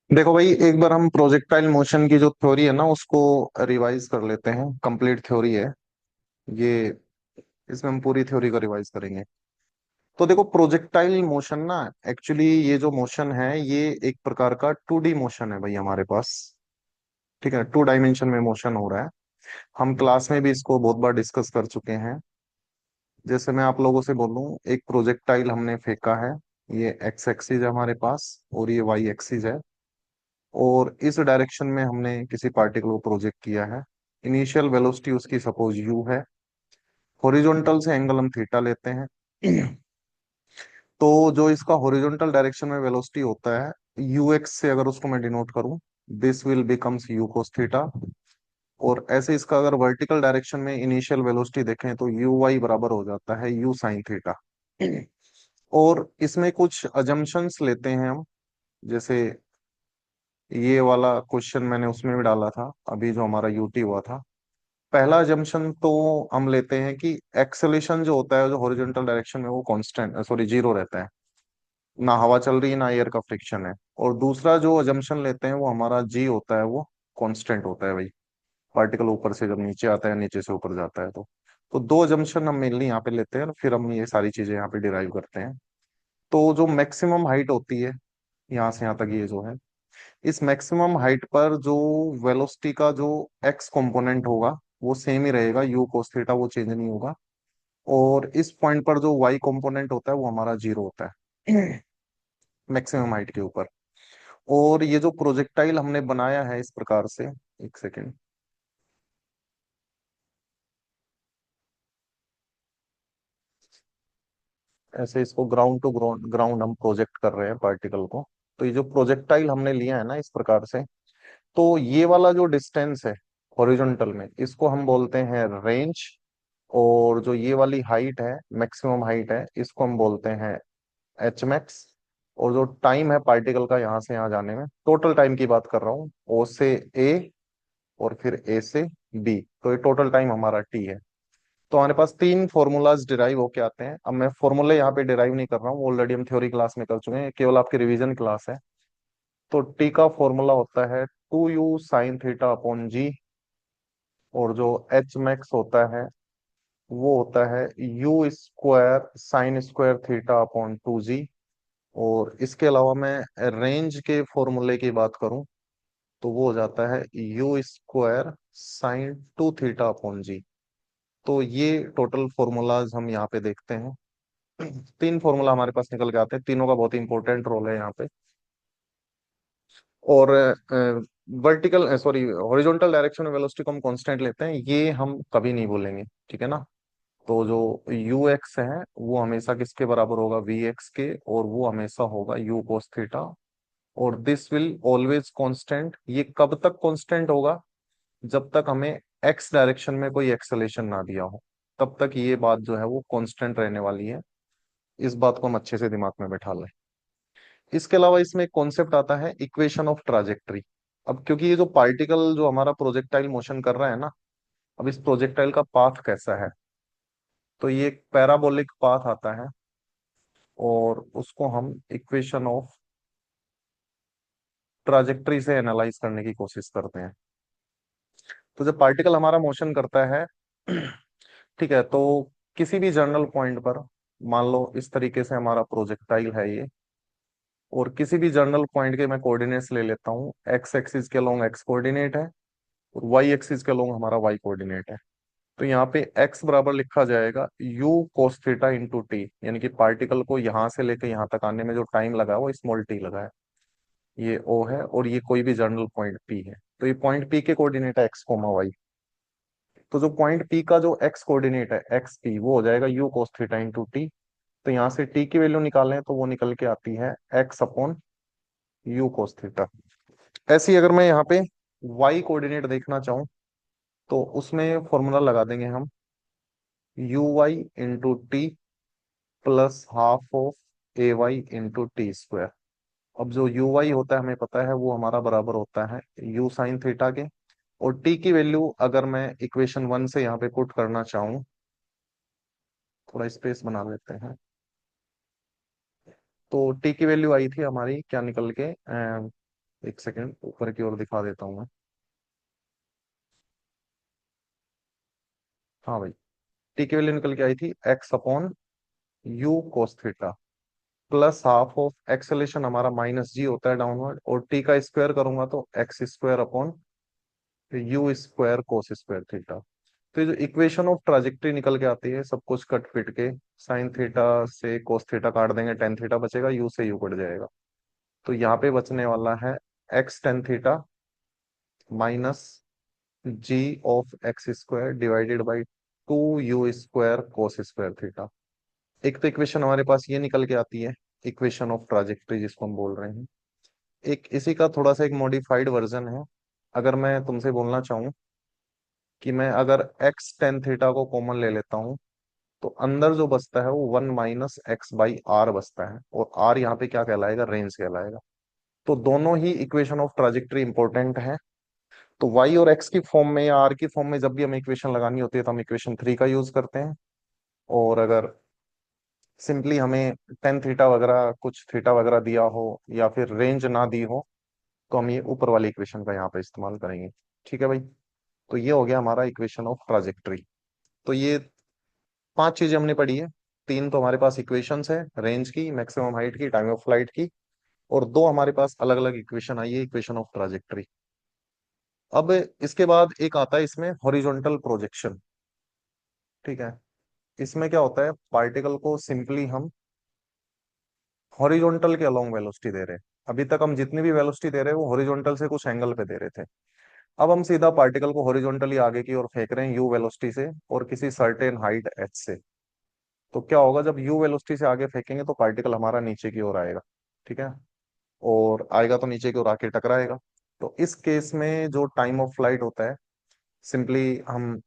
देखो भाई, एक बार हम प्रोजेक्टाइल मोशन की जो थ्योरी है ना उसको रिवाइज कर लेते हैं। कंप्लीट थ्योरी है ये। इसमें हम पूरी थ्योरी को रिवाइज करेंगे। तो देखो, प्रोजेक्टाइल मोशन ना, एक्चुअली ये जो मोशन है ये एक प्रकार का 2D मोशन है भाई हमारे पास। ठीक है, 2 डायमेंशन में मोशन हो रहा है। हम क्लास में भी इसको बहुत बार डिस्कस कर चुके हैं। जैसे मैं आप लोगों से बोलूं, एक प्रोजेक्टाइल हमने फेंका है। ये एक्स एक्सिस है हमारे पास और ये वाई एक्सिस है। और इस डायरेक्शन में हमने किसी पार्टिकल को प्रोजेक्ट किया है। इनिशियल वेलोसिटी उसकी सपोज यू है। हॉरिजॉन्टल से एंगल हम थीटा लेते हैं। तो जो इसका हॉरिजॉन्टल डायरेक्शन में वेलोसिटी होता है, यू एक्स से अगर उसको मैं डिनोट करूं, this will becomes you cos theta. और ऐसे इसका अगर वर्टिकल डायरेक्शन में इनिशियल वेलोसिटी देखें तो यू वाई बराबर हो जाता है यू साइन थीटा। और इसमें कुछ अजम्पशंस लेते हैं हम। जैसे ये वाला क्वेश्चन मैंने उसमें भी डाला था, अभी जो हमारा यूटी हुआ था। पहला जंक्शन तो हम लेते हैं कि एक्सेलेरेशन जो होता है जो हॉरिजॉन्टल डायरेक्शन में, वो कांस्टेंट, सॉरी, जीरो रहता है। ना हवा चल रही है ना एयर का फ्रिक्शन है। और दूसरा जो अजम्पशन लेते हैं वो हमारा जी होता है, वो कांस्टेंट होता है भाई। पार्टिकल ऊपर से जब नीचे आता है, नीचे से ऊपर जाता है तो दो अजम्पशन हम मेनली यहाँ पे लेते हैं, फिर हम ये सारी चीजें यहाँ पे डिराइव करते हैं। तो जो मैक्सिमम हाइट होती है यहाँ से यहाँ तक, ये जो है, इस मैक्सिमम हाइट पर जो वेलोसिटी का जो एक्स कंपोनेंट होगा वो सेम ही रहेगा, यू कोस थीटा, वो चेंज नहीं होगा। और इस पॉइंट पर जो वाई कंपोनेंट होता है वो हमारा जीरो होता है मैक्सिमम हाइट के ऊपर। और ये जो प्रोजेक्टाइल हमने बनाया है इस प्रकार से, एक सेकेंड, ऐसे इसको ग्राउंड टू ग्राउंड ग्राउंड हम प्रोजेक्ट कर रहे हैं पार्टिकल को। तो ये जो प्रोजेक्टाइल हमने लिया है ना इस प्रकार से, तो ये वाला जो डिस्टेंस है हॉरिजॉन्टल में, इसको हम बोलते हैं रेंज। और जो ये वाली हाइट है, मैक्सिमम हाइट है, इसको हम बोलते हैं एच मैक्स। और जो टाइम है पार्टिकल का यहाँ से यहाँ जाने में, टोटल टाइम की बात कर रहा हूँ, ओ से ए और फिर ए से बी, तो ये टोटल टाइम हमारा टी है। तो हमारे पास तीन फॉर्मूलाज डिराइव होके आते हैं। अब मैं फॉर्मूले यहाँ पे डिराइव नहीं कर रहा हूँ, ऑलरेडी हम थ्योरी क्लास में कर चुके हैं, केवल आपकी रिवीजन क्लास है। तो टी का फॉर्मूला होता है 2u sin theta upon G. और जो एच मैक्स होता है वो होता है u² sin² theta upon 2g। और इसके अलावा मैं रेंज के फॉर्मूले की बात करूं तो वो हो जाता है u² sin 2 theta upon G. तो ये टोटल फॉर्मूलाज हम यहाँ पे देखते हैं। तीन फॉर्मूला हमारे पास निकल के आते हैं, तीनों का बहुत इंपॉर्टेंट रोल है यहाँ पे। और वर्टिकल, सॉरी, हॉरिजॉन्टल डायरेक्शन में वेलोसिटी को हम कांस्टेंट लेते हैं, ये हम कभी नहीं बोलेंगे, ठीक है ना। तो जो यू एक्स है वो हमेशा किसके बराबर होगा, वी एक्स के, और वो हमेशा होगा यू कोस थीटा। और दिस विल ऑलवेज कांस्टेंट। ये कब तक कांस्टेंट होगा, जब तक हमें एक्स डायरेक्शन में कोई एक्सेलेरेशन ना दिया हो, तब तक ये बात जो है वो कांस्टेंट रहने वाली है। इस बात को हम अच्छे से दिमाग में बैठा लें। इसके अलावा इसमें एक कॉन्सेप्ट आता है इक्वेशन ऑफ ट्राजेक्टरी। अब क्योंकि ये जो पार्टिकल जो हमारा प्रोजेक्टाइल मोशन कर रहा है ना, अब इस प्रोजेक्टाइल का पाथ कैसा है, तो ये एक पैराबोलिक पाथ आता है। और उसको हम इक्वेशन ऑफ ट्राजेक्टरी से एनालाइज करने की कोशिश करते हैं। तो जब पार्टिकल हमारा मोशन करता है ठीक है, तो किसी भी जर्नल पॉइंट पर, मान लो इस तरीके से हमारा प्रोजेक्टाइल है ये, और किसी भी जर्नल पॉइंट के मैं कोऑर्डिनेट्स ले लेता हूँ, एक्स एक्सिस के अलोंग एक्स कोऑर्डिनेट है और वाई एक्सिस के अलोंग हमारा वाई कोऑर्डिनेट है। तो यहाँ पे x बराबर लिखा जाएगा u cos theta into T, यानी कि पार्टिकल को यहाँ से लेकर यहाँ तक आने में जो टाइम लगा है वो स्मॉल टी लगा है। ये O है और ये कोई भी जर्नल पॉइंट P है। तो ये पॉइंट P के कोऑर्डिनेट है x कोमा वाई। तो जो पॉइंट P का जो x कोऑर्डिनेट है एक्स पी, वो हो जाएगा u cos theta into T. तो यहाँ से t की वैल्यू निकालें तो वो निकल के आती है x upon u cos theta. ऐसी अगर मैं यहाँ पे y कोऑर्डिनेट देखना चाहूँ तो उसमें फॉर्मूला लगा देंगे हम, u y into t plus half of a y into t square. अब जो यू वाई होता है हमें पता है वो हमारा बराबर होता है यू साइन थीटा के। और टी की वैल्यू अगर मैं इक्वेशन 1 से यहाँ पे पुट करना चाहूँ, थोड़ा स्पेस बना लेते हैं। तो टी की वैल्यू आई थी हमारी क्या निकल के, एक सेकेंड ऊपर की ओर दिखा देता हूँ मैं। हाँ भाई, टी की वैल्यू निकल के आई थी x upon you cos theta, plus half of acceleration हमारा माइनस जी होता है डाउनवर्ड, और टी का स्क्वायर करूंगा तो x square upon you square cos square theta. तो ये जो इक्वेशन ऑफ ट्राजेक्टरी निकल के आती है, सब कुछ कट पिट के, साइन थीटा से कोस थीटा काट देंगे, टेन थीटा बचेगा, यू से यू कट जाएगा। तो यहाँ पे बचने वाला है x tan theta minus g of x square divided by two u square cos square theta. एक तो इक्वेशन हमारे पास ये निकल के आती है, इक्वेशन ऑफ ट्राजेक्टरी जिसको हम बोल रहे हैं। एक इसी का थोड़ा सा एक मॉडिफाइड वर्जन है। अगर मैं तुमसे बोलना चाहूँ कि मैं अगर एक्स टेन थीटा को कॉमन ले लेता हूँ, तो अंदर जो बचता है वो one minus x by r बचता है, और आर यहाँ पे क्या कहलाएगा, रेंज कहलाएगा। तो दोनों ही इक्वेशन ऑफ ट्राजेक्टरी इंपॉर्टेंट है। तो वाई और एक्स की फॉर्म में या आर की फॉर्म में जब भी हमें इक्वेशन लगानी होती है तो हम इक्वेशन थ्री का यूज करते हैं। और अगर सिंपली हमें टेन थीटा वगैरह कुछ थीटा वगैरह दिया हो या फिर रेंज ना दी हो, तो हम ये ऊपर वाली इक्वेशन का यहाँ पे इस्तेमाल करेंगे। ठीक है भाई। तो ये हो गया हमारा इक्वेशन ऑफ ट्राजेक्टरी। तो ये पांच चीजें हमने पढ़ी है। तीन तो हमारे पास इक्वेशंस है, रेंज की, मैक्सिमम हाइट की, टाइम ऑफ फ्लाइट की, और दो हमारे पास अलग अलग इक्वेशन आई है, इक्वेशन ऑफ ट्राजेक्टरी। अब इसके बाद एक आता है इसमें हॉरिजॉन्टल प्रोजेक्शन। ठीक है। इसमें क्या होता है, पार्टिकल को सिंपली हम हॉरिजॉन्टल के अलोंग वेलोसिटी दे रहे हैं। अभी तक हम जितनी भी वेलोसिटी दे रहे हैं वो हॉरिजॉन्टल से कुछ एंगल पे दे रहे थे। अब हम सीधा पार्टिकल को हॉरिजॉन्टली आगे की ओर फेंक रहे हैं यू वेलोसिटी से और किसी सर्टेन हाइट एच से। तो क्या होगा, जब यू वेलोसिटी से आगे फेंकेंगे तो पार्टिकल हमारा नीचे की ओर आएगा। ठीक है। और आएगा तो नीचे की ओर आके टकराएगा। तो इस केस में जो टाइम ऑफ फ्लाइट होता है, सिंपली हम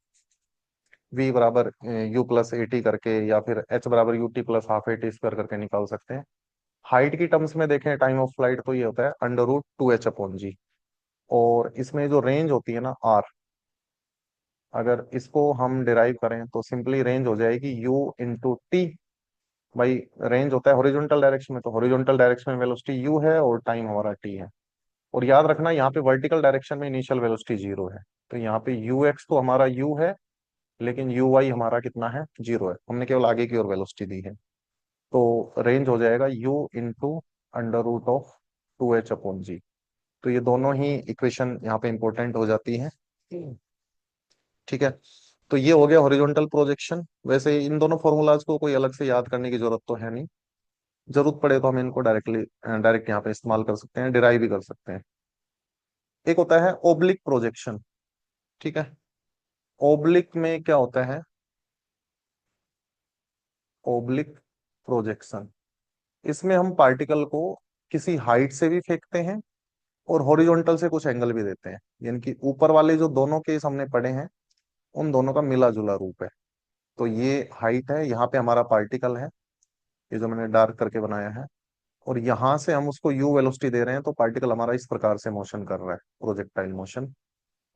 v बराबर यू प्लस ए टी करके या फिर h बराबर U T plus half A T square करके निकाल सकते हैं। हाइट की टर्म्स में देखें टाइम ऑफ फ्लाइट, तो ये होता है under root two H upon G. और इसमें जो रेंज होती है ना आर, अगर इसको हम डिराइव करें तो सिंपली रेंज हो जाएगी u इंटू टी। भाई रेंज होता है हॉरिजॉन्टल डायरेक्शन में, तो हॉरिजॉन्टल डायरेक्शन में वेलोसिटी u है और टाइम हमारा t है। और याद रखना यहाँ पे वर्टिकल डायरेक्शन में इनिशियल वेलोसिटी जीरो है। तो यहाँ पे यू एक्स तो हमारा u है, लेकिन यू वाई हमारा कितना है, जीरो है, हमने केवल आगे की ओर वेलोसिटी दी है। तो रेंज हो जाएगा u into under root of two H upon G. तो ये दोनों ही इक्वेशन यहाँ पे इंपॉर्टेंट हो जाती हैं। ठीक है। तो ये हो गया हॉरिजॉन्टल प्रोजेक्शन। वैसे इन दोनों फॉर्मूलाज को कोई अलग से याद करने की जरूरत तो है नहीं, जरूरत पड़े तो हम इनको डायरेक्ट यहाँ पे इस्तेमाल कर सकते हैं, डिराइव भी कर सकते हैं। एक होता है ओब्लिक प्रोजेक्शन। ठीक है। ओब्लिक में क्या होता है, ओब्लिक प्रोजेक्शन, इसमें हम पार्टिकल को किसी हाइट से भी फेंकते हैं और हॉरिजॉन्टल से कुछ एंगल भी देते हैं। यानी कि ऊपर वाले जो दोनों केस हमने पढ़े हैं उन दोनों का मिला जुला रूप है। तो ये हाइट है, यहाँ पे हमारा पार्टिकल है, ये जो मैंने डार्क करके बनाया है, और यहां से हम उसको यू वेलोसिटी दे रहे हैं, तो पार्टिकल हमारा इस प्रकार से मोशन कर रहा है, प्रोजेक्टाइल मोशन।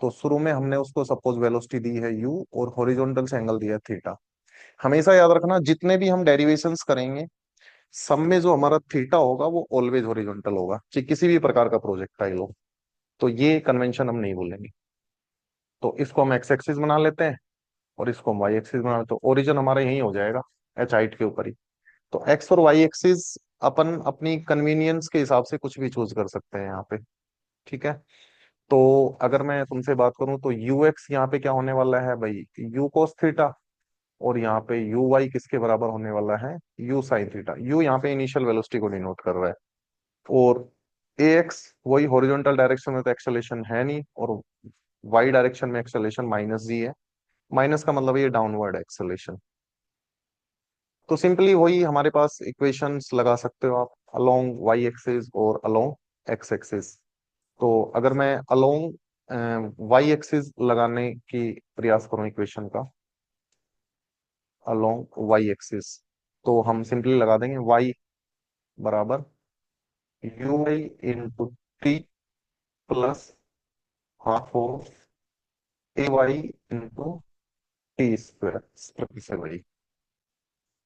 तो शुरू में हमने उसको सपोज वेलोसिटी दी है यू और हॉरिजॉन्टल से एंगल दिया है थीटा। हमेशा याद रखना जितने भी हम डेरिवेशंस करेंगे, सब में जो हमारा थीटा होगा वो ऑलवेज हॉरिजॉन्टल होगा, चाहे किसी भी प्रकार का प्रोजेक्टाइल हो। तो ये कन्वेंशन हम नहीं भूलेंगे। तो इसको हम एक्स एक्सिस बना लेते हैं और इसको हम वाई एक्सिस बना लेते हैं, तो ओरिजिन हमारा यही हो जाएगा, एच हाइट के ऊपर ही। तो एक्स और वाई एक्सिस अपन अपनी कन्वीनियंस के हिसाब से कुछ भी चूज कर सकते हैं यहाँ पे। ठीक है। तो अगर मैं तुमसे बात करूं तो यू एक्स यहाँ पे क्या होने वाला है भाई, यू कोस थीटा। और यहाँ पे यू वाई किसके बराबर होने वाला है, यू साइन थीटा। यू यहाँ पे इनिशियल वेलोसिटी को डिनोट कर रहा है। और ए एक्स वही हॉरिजॉन्टल डायरेक्शन में तो एक्सेलेरेशन है नहीं, और वाई डायरेक्शन में एक्सेलेरेशन माइनस जी है। माइनस का मतलब ये डाउनवर्ड एक्सेलेरेशन। तो सिंपली वही हमारे पास इक्वेशंस लगा सकते हो आप, अलोंग वाई एक्सिस और अलोंग एक्स एक्सिस। तो अगर मैं अलोंग वाई एक्सिस लगाने की प्रयास करूं इक्वेशन का, अलोंग वाई एक्सिस, तो हम सिंपली लगा देंगे वाई बराबर u y into t plus half of a y into t square से वही।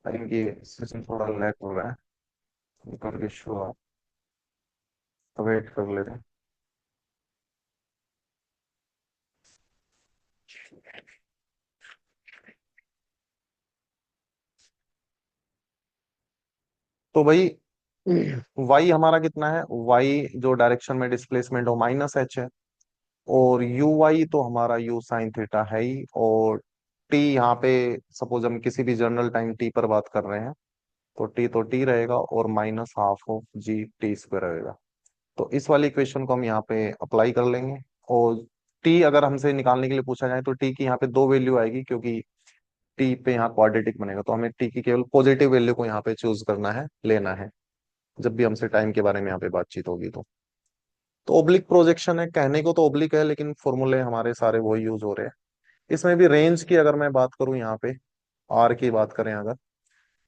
आई थिंक ये सिस्टम थोड़ा लैग हो रहा है, करके शो, वेट कर लेते हैं। तो भाई वाई हमारा कितना है, वाई जो डायरेक्शन में डिस्प्लेसमेंट हो माइनस एच है, और यू वाई तो हमारा यू साइन थीटा है ही, और टी यहाँ पे सपोज हम किसी भी जनरल टाइम टी पर बात कर रहे हैं, तो टी रहेगा, और minus half of G T square रहेगा। तो इस वाली इक्वेशन को हम यहाँ पे अप्लाई कर लेंगे। और टी अगर हमसे निकालने के लिए पूछा जाए तो टी की यहाँ पे दो वैल्यू आएगी, क्योंकि टी पे यहाँ क्वाड्रेटिक बनेगा, तो हमें टी की केवल पॉजिटिव वैल्यू को यहाँ पे चूज करना है, लेना है, जब भी हमसे टाइम के बारे में यहाँ पे बातचीत होगी तो ओब्लिक प्रोजेक्शन है, कहने को तो ओब्लिक है, लेकिन फॉर्मूले हमारे सारे वही यूज हो रहे हैं। इसमें भी रेंज की अगर मैं बात करूं यहाँ पे, आर की बात करें अगर,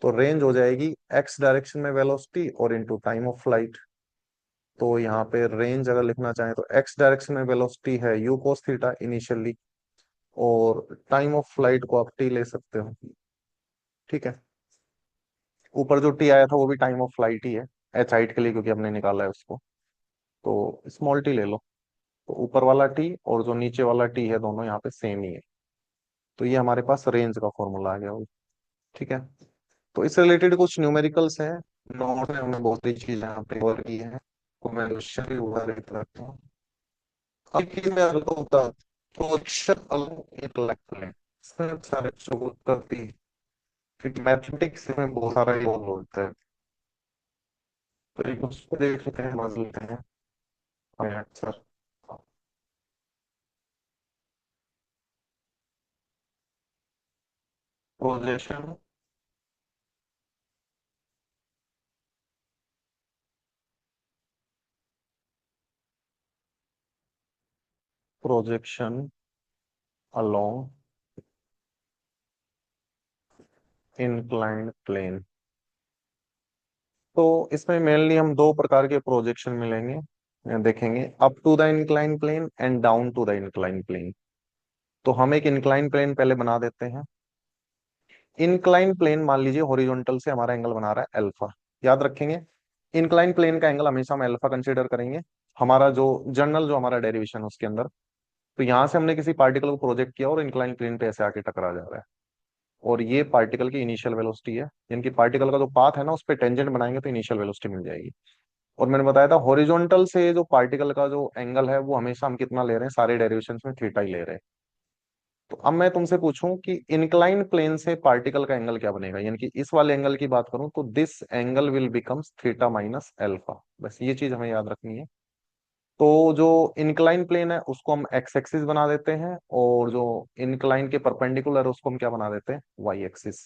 तो रेंज हो जाएगी एक्स डायरेक्शन में वेलोसिटी और इनटू टाइम ऑफ फ्लाइट। तो यहाँ पे रेंज अगर लिखना चाहें तो एक्स डायरेक्शन में वेलोसिटी है यू कोस थीटा इनिशियली, और टाइम ऑफ फ्लाइट को आप टी ले सकते हो। ठीक है, ऊपर जो टी आया था वो भी टाइम ऑफ फ्लाइट ही है, एच हाइट के लिए, क्योंकि हमने निकाला है उसको, तो स्मॉल टी ले लो। तो ऊपर वाला टी और जो नीचे वाला टी है, दोनों यहाँ पे सेम ही है। तो ये हमारे पास रेंज का फॉर्मूला आ गया भाई। ठीक है, तो इससे रिलेटेड कुछ न्यूमेरिकल्स हैं, नोट में हमने बहुत सी चीजें यहाँ पे कवर की है, तो मैं क्वेश्चन भी उदाहरित रखता हूँ। अब की मैं आपको बता, प्रोजेक्शन अलोंग एक लेफ्ट लेन, इसमें सारे बच्चों को करती है, क्योंकि मैथमेटिक्स में बहुत सारा इन्वॉल्व होता है। तो एक उसको देख लेते हैं, समझ लेते हैं हमें अक्सर। Projection, projection along inclined plane. तो इसमें मेनली हम दो प्रकार के प्रोजेक्शन मिलेंगे, देखेंगे, up to the incline plane and down to the incline plane. तो हम एक इंक्लाइन प्लेन पहले बना देते हैं। इंक्लाइन प्लेन मान लीजिए हॉरिजॉन्टल से हमारा एंगल बना रहा है अल्फा, याद रखेंगे इंक्लाइन प्लेन का एंगल हमेशा हम अल्फा कंसीडर करेंगे, हमारा जो जनरल जो हमारा डेरिवेशन है उसके अंदर। तो यहाँ से हमने किसी पार्टिकल को प्रोजेक्ट किया और इंक्लाइन प्लेन पे ऐसे आके टकरा जा रहा है, और ये पार्टिकल की इनिशियल वेलोसिटी है, यानी कि पार्टिकल का जो पाथ है ना उस पर टेंजेंट बनाएंगे तो इनिशियल वेलोसिटी मिल जाएगी। और मैंने बताया था हॉरिजॉन्टल से जो पार्टिकल का जो एंगल है वो हमेशा हम कितना ले रहे हैं, सारे डेरिवेशन में थीटा ही ले रहे हैं। तो अब मैं तुमसे पूछूं कि इंक्लाइन प्लेन से पार्टिकल का एंगल क्या बनेगा, यानी कि इस वाले एंगल की बात करूं तो this angle will becomes theta minus alpha, बस ये चीज हमें याद रखनी है। तो जो इंक्लाइन प्लेन है उसको हम एक्स एक्सिस बना देते हैं, और जो इंक्लाइन के परपेंडिकुलर है उसको हम क्या बना देते हैं, वाई एक्सिस।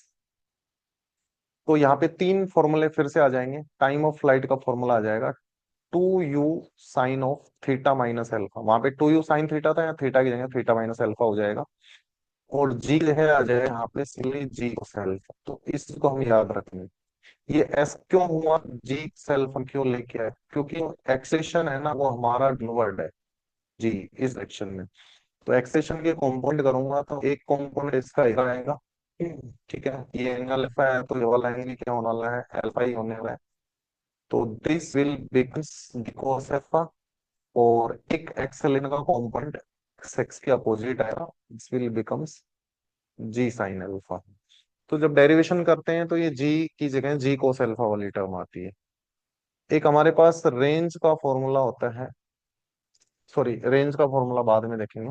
तो यहाँ पे तीन फॉर्मूले फिर से आ जाएंगे, टाइम ऑफ फ्लाइट का फॉर्मूला आ जाएगा two u sine of theta minus alpha, वहां पे टू यू साइन थीटा था, या थीटा की जगह थीटा माइनस अल्फा हो जाएगा, और जी जो है आ जाएगा यहाँ पे सिंपली जी सेल्फ। तो इसको हम याद रखेंगे, ये एस क्यों हुआ, जी सेल्फ हम क्यों लेके आए, क्योंकि एक्सेशन है ना वो हमारा इनवर्ड है जी इस डायरेक्शन में। तो एक्सेशन के कंपोनेंट करूंगा तो एक कंपोनेंट इसका इधर आएगा। ठीक है, ये एंगल अल्फा है तो ये वाला एंगल क्या होने वाला है, अल्फा ही होने वाला है। तो this will becomes cos alpha, और एक एक्सेलेन का कंपोनेंट एक्स एक्स के अपोजिट आएगा, this will becomes g sine alpha. तो जब डेरिवेशन करते हैं तो ये जी की जगह जी कोस अल्फा वाली टर्म आती है। एक हमारे पास रेंज का फॉर्मूला होता है, सॉरी रेंज का फॉर्मूला बाद में देखेंगे,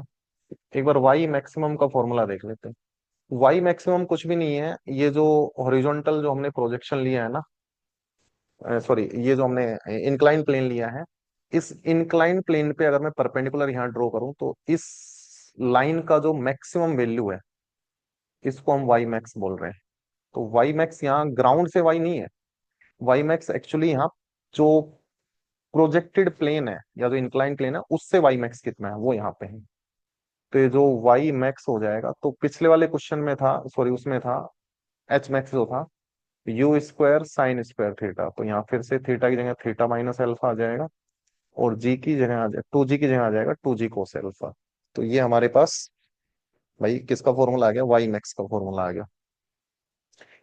एक बार वाई मैक्सिमम का फॉर्मूला देख लेते हैं। वाई मैक्सिमम कुछ भी नहीं है, ये जो हॉरिजॉन्टल जो हमने प्रोजेक्शन लिया है ना, सॉरी ये जो हमने इंक्लाइन प्लेन लिया है, इस इंक्लाइन प्लेन पे अगर मैं परपेंडिकुलर यहाँ ड्रॉ करूं तो इस लाइन का जो मैक्सिमम वैल्यू है इसको हम वाई मैक्स बोल रहे हैं। तो वाई मैक्स यहाँ ग्राउंड से वाई नहीं है, वाई मैक्स एक्चुअली यहाँ जो प्रोजेक्टेड प्लेन है या जो इंक्लाइन प्लेन है उससे वाई मैक्स कितना है वो यहाँ पे है। तो ये जो वाई मैक्स हो जाएगा, तो पिछले वाले क्वेश्चन में था, सॉरी उसमें था एच मैक्स जो था you square sine square theta, तो यहाँ फिर से थीटा की जगह थीटा माइनस अल्फा आ जाएगा, और जी की जगह आ जाएगा, टू जी की जगह आ जाएगा टू जी कोस अल्फा। तो ये हमारे पास भाई किसका फॉर्मूला आ गया, वाई मैक्स का फॉर्मूला आ गया।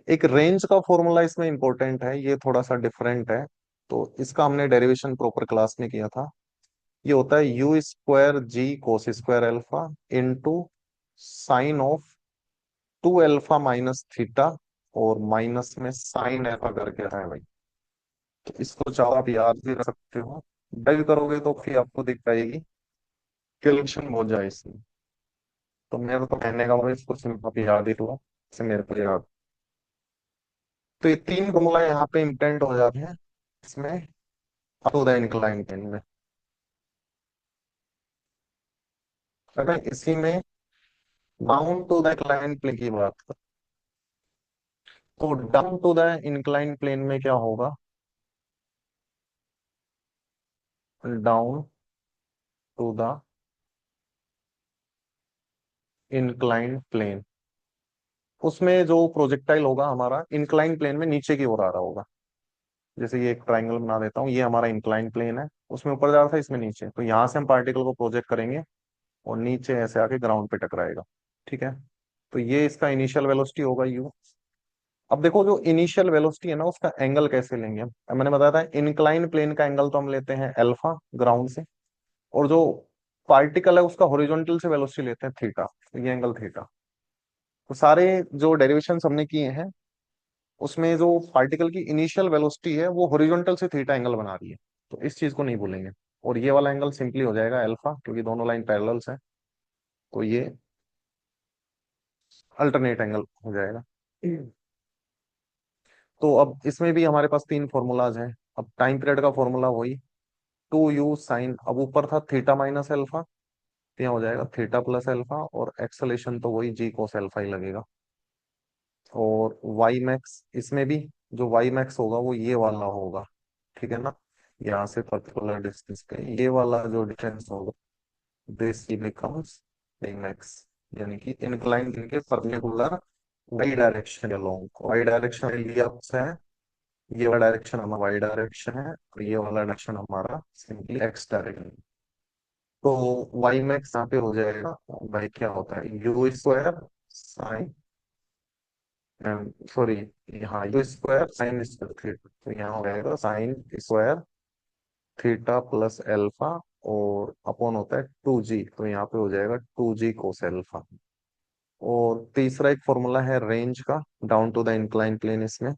एक रेंज का फॉर्मूला इसमें इंपॉर्टेंट है, ये थोड़ा सा डिफरेंट है, तो इसका हमने डेरिवेशन प्रॉपर क्लास में किया था। ये होता है u square g cos square alpha into sine of two alpha minus theta, और माइनस में साइन अल्फा करके आता है भाई। तो इसको चाहो आप याद भी रख सकते हो, ड्राइव करोगे तो फिर आपको दिख पाएगी, कैलकुलेशन बहुत जाए इसमें। तो मेरा तो कहने का वो है, इसको सिर्फ आप याद ही लो, से मेरे को याद। तो ये तीन फॉर्मूला यहाँ पे इम्पोर्टेंट हो जाते हैं इसमें, up to the incline plane में। अगर इसी में down to the incline plane की बात करें, तो down to the incline plane में क्या होगा, down to the incline plane, उसमें जो प्रोजेक्टाइल होगा हमारा इंक्लाइन प्लेन में नीचे की ओर आ रहा होगा। जैसे ये एक ट्राइंगल बना देता हूँ, ये हमारा इंक्लाइन प्लेन है, उसमें ऊपर जा रहा था, इसमें नीचे, तो यहाँ से हम पार्टिकल को प्रोजेक्ट करेंगे और नीचे ऐसे आके ग्राउंड पे टकराएगा। ठीक है, तो ये इसका इनिशियल वेलोसिटी होगा यू। अब देखो जो इनिशियल वेलोसिटी है ना, उसका एंगल कैसे लेंगे हम, मैंने बताया था इंक्लाइन प्लेन का एंगल तो हम लेते हैं अल्फा ग्राउंड से, और जो पार्टिकल है उसका हॉरिजॉन्टल से वेलोसिटी लेते हैं थीटा, तो ये एंगल थीटा। तो सारे जो डेरिवेशन हमने किए हैं उसमें जो पार्टिकल की इनिशियल वेलोसिटी है वो हॉरिजॉन्टल से थीटा एंगल बना रही है, तो इस चीज को नहीं भूलेंगे। और ये वाला एंगल सिंपली हो जाएगा अल्फा, क्योंकि दोनों लाइन पैरेलल्स हैं, तो ये अल्टरनेट एंगल हो जाएगा। तो अब इसमें भी हमारे पास तीन फॉर्मूलाज हैं। अब टाइम पीरियड का फॉर्मूला वही, 2u sin, अब ऊपर था थीटा माइनस अल्फा, तो यहाँ हो जाएगा थीटा प्लस अल्फा, और एक्सेलेरेशन तो वही जी कोस अल्फा ही लगेगा। और वाई मैक्स इसमें भी, जो वाई मैक्स होगा वो ये वाला होगा, ठीक है ना, यहाँ से पर्टिकुलर डिस्टेंस पे ये वाला जो डिस्टेंस होगा, दिस बिकम्स वाई मैक्स, यानी कि इंक्लाइन के perpendicular y direction along. Y direction लिया है, ये वाला डायरेक्शन हमारा वाई डायरेक्शन है, और ये वाला डायरेक्शन हमारा सिंपली एक्स डायरेक्शन। तो वाई मैक्स यहाँ पे हो जाएगा, भाई क्या होता है यू स्क्वायर साइन, सॉरी, यहाँ you square sine square theta, तो यहाँ हो जाएगा sine square theta plus alpha, और अपॉन होता है 2g, तो यहाँ पे हो जाएगा 2g कोस एल्फा। और तीसरा एक फॉर्मूला है रेंज का, down to the incline plane इसमें।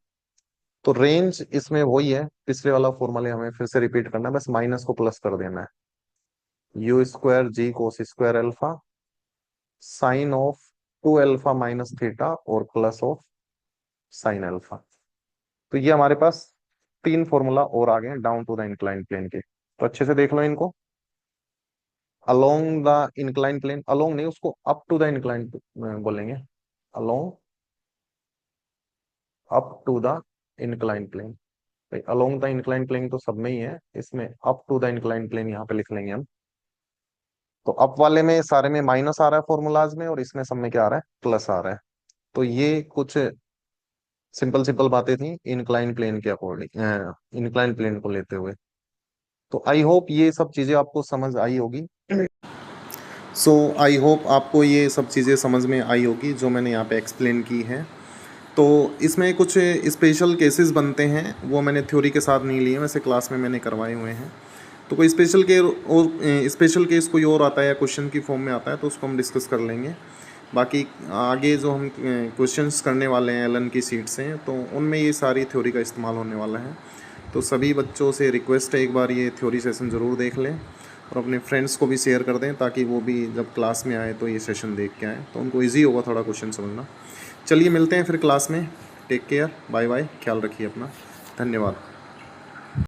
तो रेंज इसमें वही है, पिछले वाला फॉर्मूला हमें फिर से रिपीट करना है, बस माइनस को प्लस कर देना है, u square g cos square alpha sine of 2 alpha minus theta और प्लस ऑफ साइन अल्फा। तो ये हमारे पास तीन फॉर्मूला और आ गए down to the incline plane के, तो अच्छे से देख लो इनको। Along the incline plane, along नहीं, उसको अप टू द इंक्लाइन बोलेंगे, along up to the incline plane. भाई अलोंग द इंक्लाइन प्लेन तो सब में ही है, इसमें up to the incline plane यहाँ पे लिख लेंगे हम। तो अप वाले में सारे में माइनस आ रहा है फॉर्मूलाज में, और इसमें सब में क्या आ रहा है, प्लस आ रहा है। तो ये कुछ सिंपल सिंपल बातें थी इंक्लाइन प्लेन के अकॉर्डिंग, इंक्लाइन प्लेन को लेते हुए। तो आई होप ये सब चीजें आपको समझ आई होगी। सो आई होप आपको ये सब चीज़ें समझ में आई होगी जो मैंने यहाँ पे एक्सप्लेन की है। तो इसमें कुछ स्पेशल केसेस बनते हैं, वो मैंने थ्योरी के साथ नहीं लिए, वैसे क्लास में मैंने करवाए हुए हैं। तो कोई स्पेशल के और स्पेशल केस कोई और आता है या क्वेश्चन की फॉर्म में आता है तो उसको हम डिस्कस कर लेंगे। बाकी आगे जो हम क्वेश्चंस करने वाले हैं एलन की सीट से, तो उनमें ये सारी थ्योरी का इस्तेमाल होने वाला है। तो सभी बच्चों से रिक्वेस्ट है एक बार ये थ्योरी सेशन ज़रूर देख लें, और अपने फ्रेंड्स को भी शेयर कर दें, ताकि वो भी जब क्लास में आए तो ये सेशन देख के आए, तो उनको ईजी होगा थोड़ा क्वेश्चन समझना। चलिए मिलते हैं फिर क्लास में, टेक केयर, बाय बाय, ख्याल रखिए अपना, धन्यवाद।